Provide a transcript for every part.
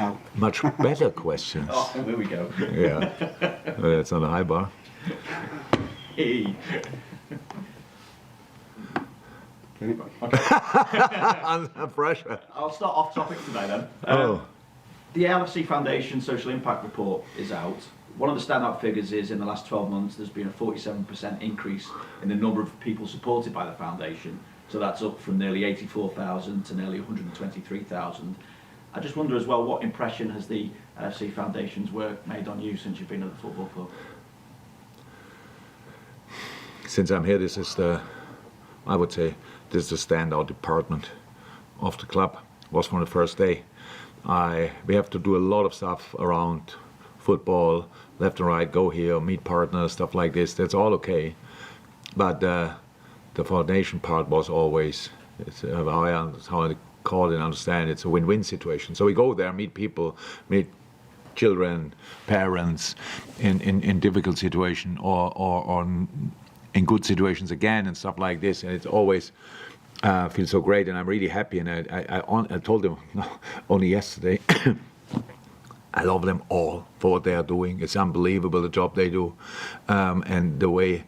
now? Much better questions. Oh, here we go. Yeah, it's not a high bar. Hey. Anybody? Under pressure. I'll start off topic today then. The LFC Foundation Social Impact Report is out. One of the standout figures is in the last 12 months there's been a 47% increase in the number of people supported by the foundation. So that's up from nearly 84,000 to nearly 123,000. I just wonder as well, what impression has the LFC Foundation's work made on you since you've been at the football club? Since I'm here, this is I would say, this is the standout department of the club. Was from the first day. We have to do a lot of stuff around football, left and right, go here, meet partners, stuff like this. That's all okay. But the foundation part was always, how I call it and understand, it's a win-win situation. So we go there, meet people, meet children, parents in difficult situation or in good situations again and stuff like this. And it's always feels so great, and I'm really happy. And I told them only yesterday, I love them all for what they are doing. It's unbelievable the job they do, and the way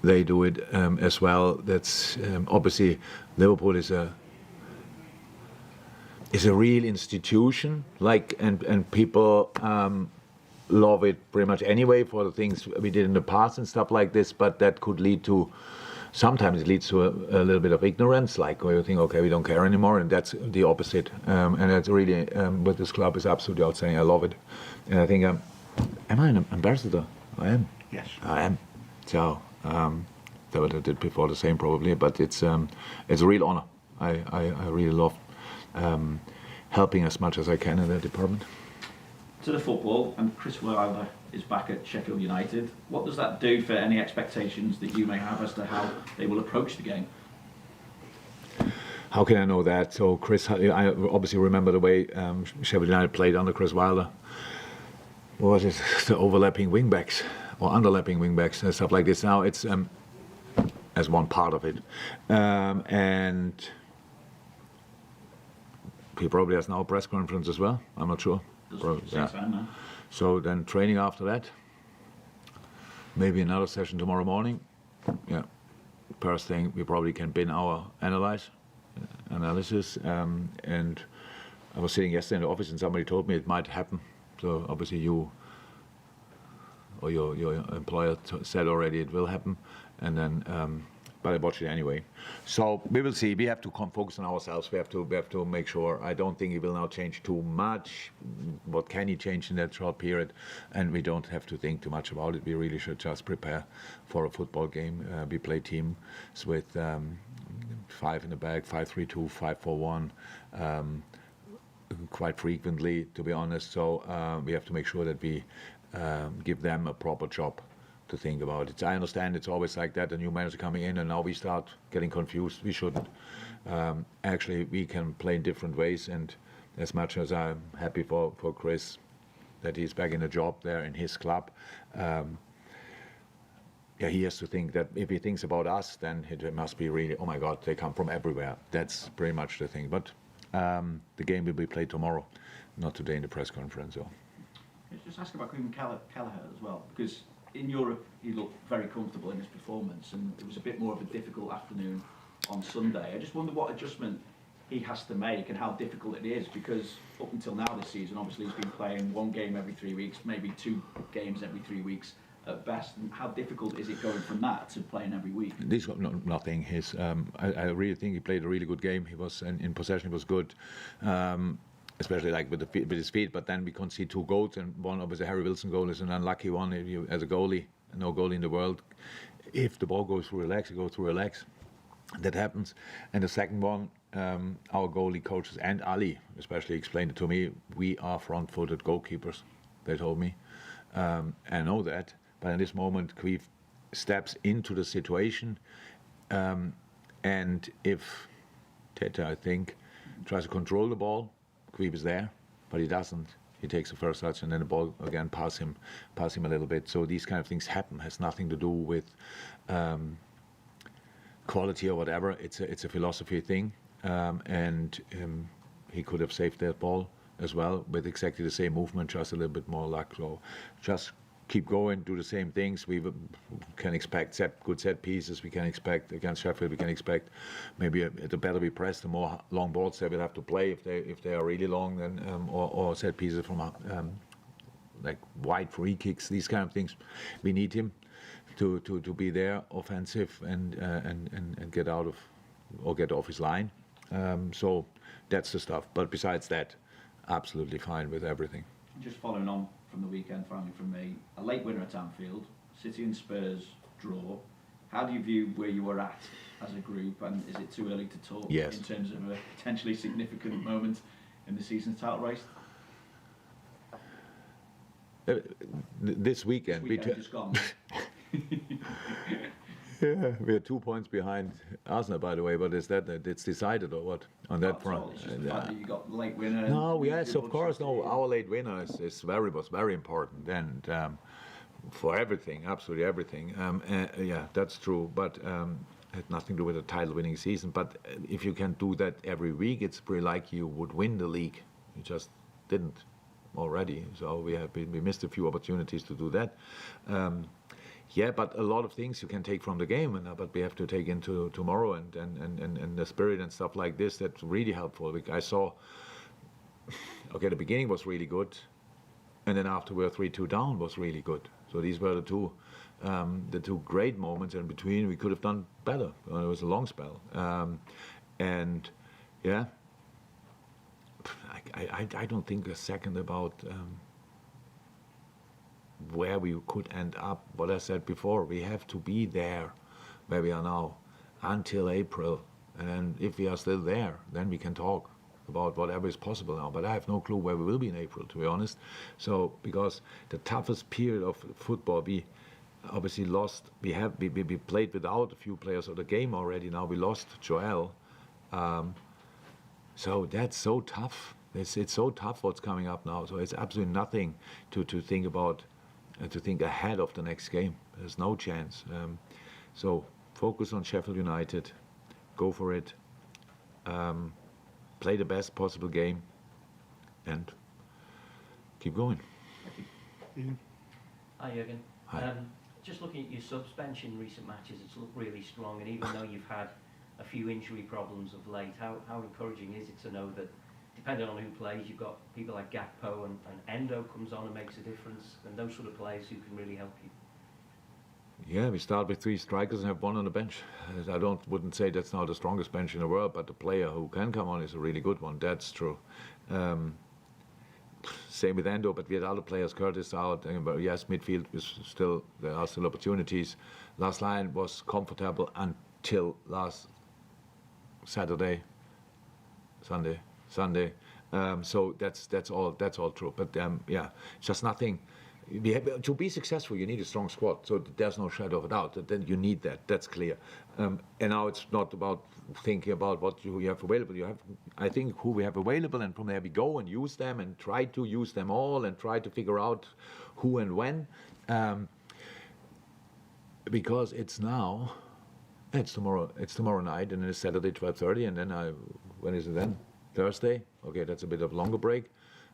they do it as well. That's obviously Liverpool is a real institution, and people love it pretty much anyway for the things we did in the past and stuff like this. But that could lead to. Sometimes it leads to a little bit of ignorance, like where you think, okay, we don't care anymore, and that's the opposite. And that's really, with this club is absolutely outstanding. I love it. And I think, am I an ambassador? I am. Yes. I am. So, that what I did before the same probably, but it's a real honor. I really love helping as much as I can in that department. To the football, and Chris Wilder is back at Sheffield United. What does that do for any expectations that you may have as to how they will approach the game? How can I know that? So Chris, I obviously remember the way Sheffield United played under Chris Wilder. What was it? The overlapping wingbacks or underlapping wingbacks and stuff like this. Now it's as one part of it, and he probably has now a press conference as well. I'm not sure. Yeah. So then training after that, maybe another session tomorrow morning. Yeah, first thing we probably can bin our analysis. And I was sitting yesterday in the office and somebody told me it might happen. So obviously you or your employer said already it will happen, and then. But I watch it anyway. So we will see. We have to focus on ourselves. We have to make sure. I don't think he will now change too much. What can he change in that short period? And we don't have to think too much about it. We really should just prepare for a football game. We play teams with 5 in the back, 5-3-2, 5-4-1, quite frequently, to be honest. So we have to make sure that we give them a proper job to think about it. I understand it's always like that, a new manager coming in and now we start getting confused. We shouldn't. Actually, we can play in different ways, and as much as I'm happy for Chris that he's back in a job there in his club, he has to think that if he thinks about us, then it must be really, oh my God, they come from everywhere. That's pretty much the thing. But the game will be played tomorrow, not today in the press conference. So. Let's just ask about Queen Kelleher as well, because in Europe, he looked very comfortable in his performance, and it was a bit more of a difficult afternoon on Sunday. I just wonder what adjustment he has to make and how difficult it is, because up until now this season, obviously he's been playing one game every 3 weeks, maybe 2 games every 3 weeks at best. And how difficult is it going from that to playing every week? This was nothing. I really think he played a really good game. He was in possession. He was good. Especially like with his feet, but then we concede 2 goals, and one obviously Harry Wilson goal is an unlucky one. If you, as a goalie, no goalie in the world, if the ball goes through your legs, it goes through your legs. That happens. And the second one, our goalie coaches and Ali especially explained it to me. We are front-footed goalkeepers. They told me. I know that, but in this moment, Queef steps into the situation, and if Teta, I think, tries to control the ball. Queef is there, but he doesn't. He takes the first touch and then the ball again pass him a little bit. So these kind of things happen. Has nothing to do with quality or whatever. It's a philosophy thing, and he could have saved that ball, as well, with exactly the same movement, just a little bit more luck. So just keep going, do the same things. We can expect good set pieces. We can expect against Sheffield. We can expect maybe the better we press, the more long balls they will have to play if they are really long, then or set pieces from like wide free kicks. These kind of things, we need him to be there, offensive and get out of or get off his line. So that's the stuff. But besides that, absolutely fine with everything. Just following on from the weekend, finally from me, a late winner at Anfield, City and Spurs draw. How do you view where you were at as a group, and is it too early to talk Yes. in terms of a potentially significant moment in the season's title race? This weekend, Just gone. yeah, we are 2 points behind Arsenal, by the way. But is that it's decided or what on that front? It's just the fact that you got the late winner. No, yes, of course. No, our late winner was very important, and for everything, absolutely everything. Yeah, that's true. But had nothing to do with a title-winning season. But if you can do that every week, it's pretty like you would win the league. You just didn't already. So we missed a few opportunities to do that. Yeah, but a lot of things you can take from the game, but we have to take into tomorrow and the spirit and stuff like this. That's really helpful. I saw, okay, the beginning was really good, and then after we were 3-2 down was really good. So these were the two great moments. In between, we could have done better. It was a long spell, and yeah, I don't think a second about. Where we could end up. What I said before, we have to be there where we are now until April, and if we are still there, then we can talk about whatever is possible now. But I have no clue where we will be in April, to be honest. So because the toughest period of football, we obviously lost. We played without a few players of the game already. Now we lost Joel, so that's so tough. It's so tough what's coming up now. So it's absolutely nothing to think about. To think ahead of the next game. There's no chance. So focus on Sheffield United, go for it, play the best possible game, and keep going. Hi Jürgen. Hi. Just looking at your subs bench in recent matches, it's looked really strong, and even though you've had a few injury problems of late, how encouraging is it to know that depending on who plays, you've got people like Gakpo and Endo comes on and makes a difference, and those sort of players who can really help you? Yeah, we start with 3 strikers and have 1 on the bench. I wouldn't say that's now the strongest bench in the world, but the player who can come on is a really good one. That's true. Same with Endo, but we had other players. Curtis out. But yes, midfield there are still opportunities. Last line was comfortable until last Sunday. So that's all true. But yeah, just nothing. To be successful, you need a strong squad. So there's no shadow of a doubt. Then you need that. That's clear. And now it's not about thinking about what you have available. I think, who we have available, and from there we go and use them and try to use them all and try to figure out who and when. Because it's tomorrow night, and then it's Saturday 12:30, and then when is it then? Thursday. Okay, that's a bit of a longer break.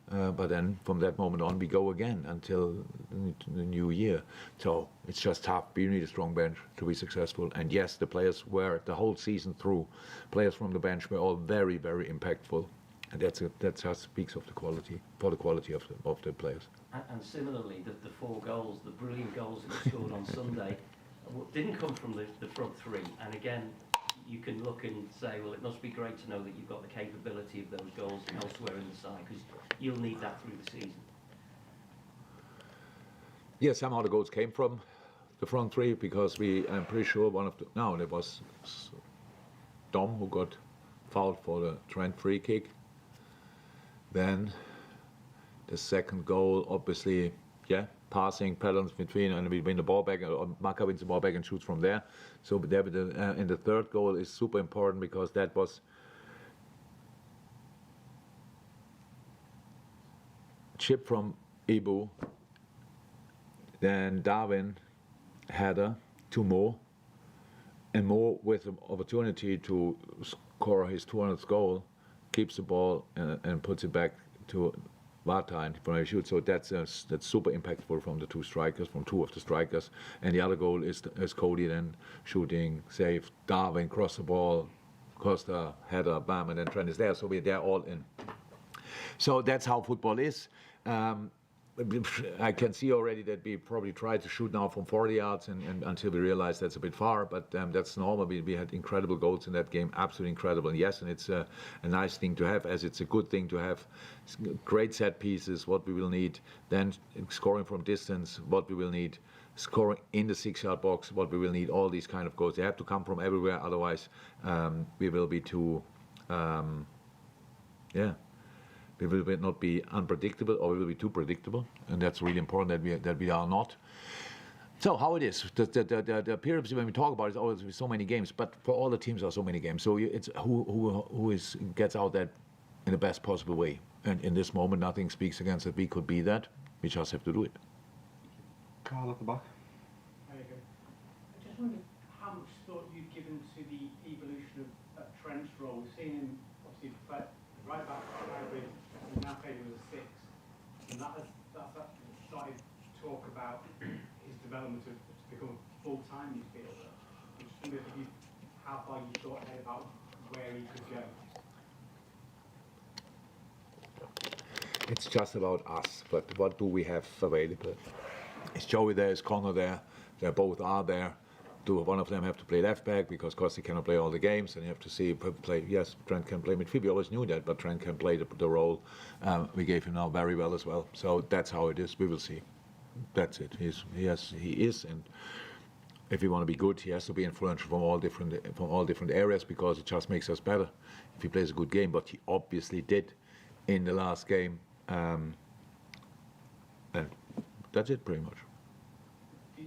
But then from that moment on, we go again until the new year. So it's just tough. You need a strong bench to be successful. And yes, the players were, the whole season through, players from the bench were all very, very impactful. And that just speaks of the quality of the players. And similarly, the 4 goals, the brilliant goals that you scored on Sunday, didn't come from the front 3. And again, you can look and say, well, it must be great to know that you've got the capability of those goals elsewhere in the side, because you'll need that through the season. Yeah, somehow the goals came from the front 3, because I'm pretty sure there was Dom who got fouled for the Trent free kick. Then the second goal, obviously, passing patterns between, and we win the ball back, or Maka wins the ball back and shoots from there. So and the third goal is super important, because that was chip from Ibu, then Darwin header to Mo, and Mo with the opportunity to score his 200th goal, keeps the ball and puts it back to Vata and from a shoot. So that's super impactful from two of the strikers. And the other goal is Cody then shooting, save, Darwin, cross the ball, Costa, header, bam, and then Trent is there. So they're all in. So that's how football is. I can see already that we probably try to shoot now from 40 yards and until we realize that's a bit far, but that's normal. We had incredible goals in that game, absolutely incredible. And yes, and it's a nice thing to have, as it's a good thing to have. Great set pieces, what we will need. Then scoring from distance, what we will need. Scoring in the 6-yard box, what we will need. All these kind of goals. They have to come from everywhere, otherwise we will be too, we will not be unpredictable, or we will be too predictable, and that's really important that we are not. So how it is, the periods when we talk about it is always with so many games, but for all the teams there are so many games. So it's who gets out that in the best possible way. And in this moment, nothing speaks against that we could be that. We just have to do it. Carl at the back. There you go. I just wondered how much thought you've given to the evolution of Trent's role. We've seen him obviously right back hybrid, and now playing with a 6, and that's started to talk about his development to become full-time midfielder. I just wondered how far you thought ahead about where he could go. It's just about us, but what do we have available? Is Joey there? Is Connor there? They both are there. Do one of them have to play left back because Costi cannot play all the games, and you have to see play. Yes, Trent can play midfield. We always knew that, but Trent can play the role. We gave him now very well as well. So that's how it is. We will see. That's it. He is, and if we want to be good, he has to be influential from all different areas, because it just makes us better if he plays a good game. But he obviously did in the last game, and that's it pretty much. Do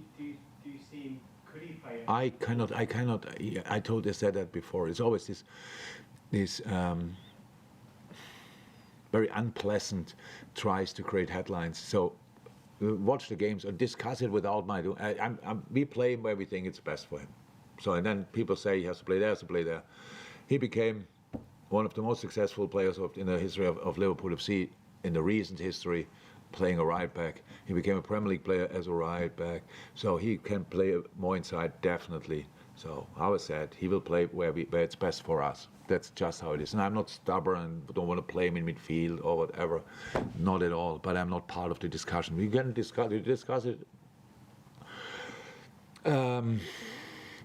you see him? Could he play? I cannot. I said that before. It's always this very unpleasant tries to create headlines. So watch the games or discuss it without my doing. We play where we think it's best for him. So, and then people say he has to play there, has to play there. He became one of the most successful players in the history of Liverpool FC, in the recent history, playing a right back. He became a Premier League player as a right back. So he can play more inside, definitely. So I said he will play where it's best for us. That's just how it is. And I'm not stubborn and don't want to play him in midfield or whatever. Not at all. But I'm not part of the discussion. We can discuss it.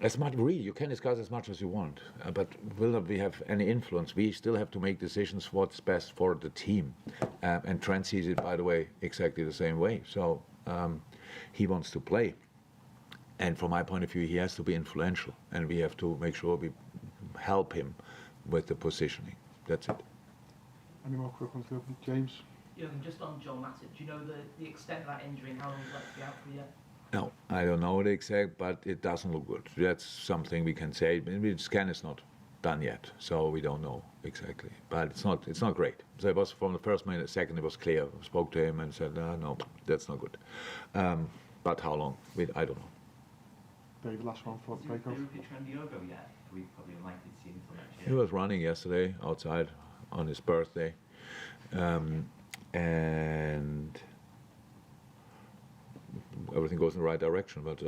As much, really, you can discuss as much as you want, but will not we have any influence? We still have to make decisions what's best for the team. And Trent sees it, by the way, exactly the same way. So he wants to play. And from my point of view, he has to be influential. And we have to make sure we help him with the positioning. That's it. Any more quick ones, James? Jürgen, just on Joel Matip, do you know the extent of that injury and how long he's likely to be out for yet? No, I don't know the exact, but it doesn't look good. That's something we can say. The scan is not done yet, so we don't know exactly. But it's not great. So it was from the first minute, second, it was clear. I spoke to him and said, no, that's not good. But how long? I don't know. Dave, last one for the break-off. Did Trent Diogo yet? We probably unlikely to see him until next year. He was running yesterday outside on his birthday, and everything goes in the right direction, but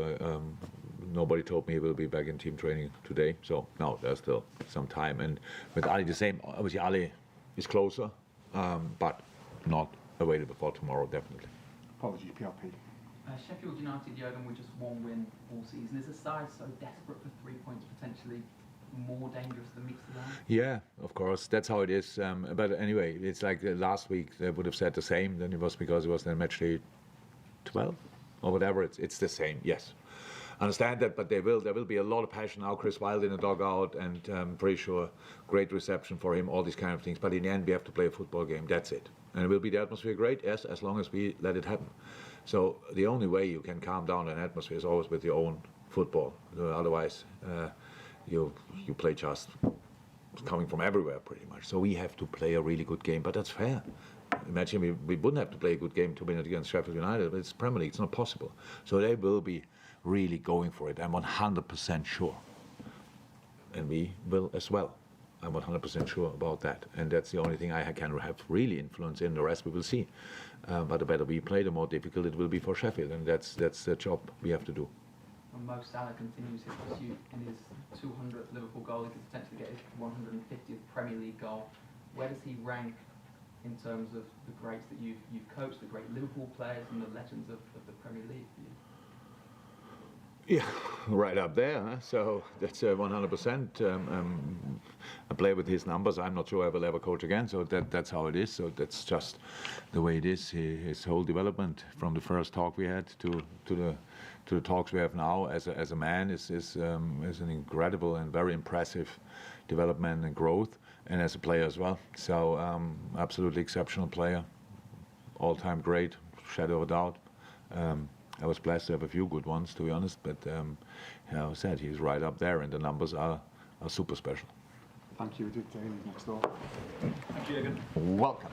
nobody told me he will be back in team training today. So no, there's still some time. And with Ali, the same. Obviously, Ali is closer, but not available for tomorrow, definitely. Apologies, PRP. Sheffield United, Jurgen, with just one win all season. Is a side so desperate for 3 points potentially more dangerous than Meets the Line? Yeah, of course, that's how it is. But anyway, it's like last week they would have said the same. Then it was because it was then match day 12 or whatever. It's the same. Yes, understand that, but there will be a lot of passion now. Chris Wilde in the dugout, and I'm pretty sure great reception for him. All these kind of things. But in the end, we have to play a football game. That's it. And will be the atmosphere great? Yes, as long as we let it happen. So the only way you can calm down an atmosphere is always with your own football. Otherwise, you play just coming from everywhere pretty much. So we have to play a really good game, but that's fair. Imagine we wouldn't have to play a good game to win it against Sheffield United, but it's Premier League, it's not possible. So they will be really going for it, I'm 100% sure. And we will as well. I'm 100% sure about that, and that's the only thing I can have really influence in. The rest we will see. But the better we play, the more difficult it will be for Sheffield, and that's the job we have to do. And Mo Salah continues his pursuit in his 200th Liverpool goal. He could potentially get his 150th Premier League goal. Where does he rank in terms of the greats that you've coached, the great Liverpool players and the legends of the Premier League for you? Yeah, right up there. Huh? So that's 100%. I play with his numbers. I'm not sure I will ever coach again. So that's how it is. So that's just the way it is. His whole development from the first talk we had to the talks we have now as a man is an incredible and very impressive development and growth, and as a player as well. So absolutely exceptional player, all-time great, shadow of a doubt. I was blessed to have a few good ones, to be honest, but I said he's right up there, and the numbers are super special. Thank you, Jane, next door. Thank you, Jürgen. Welcome.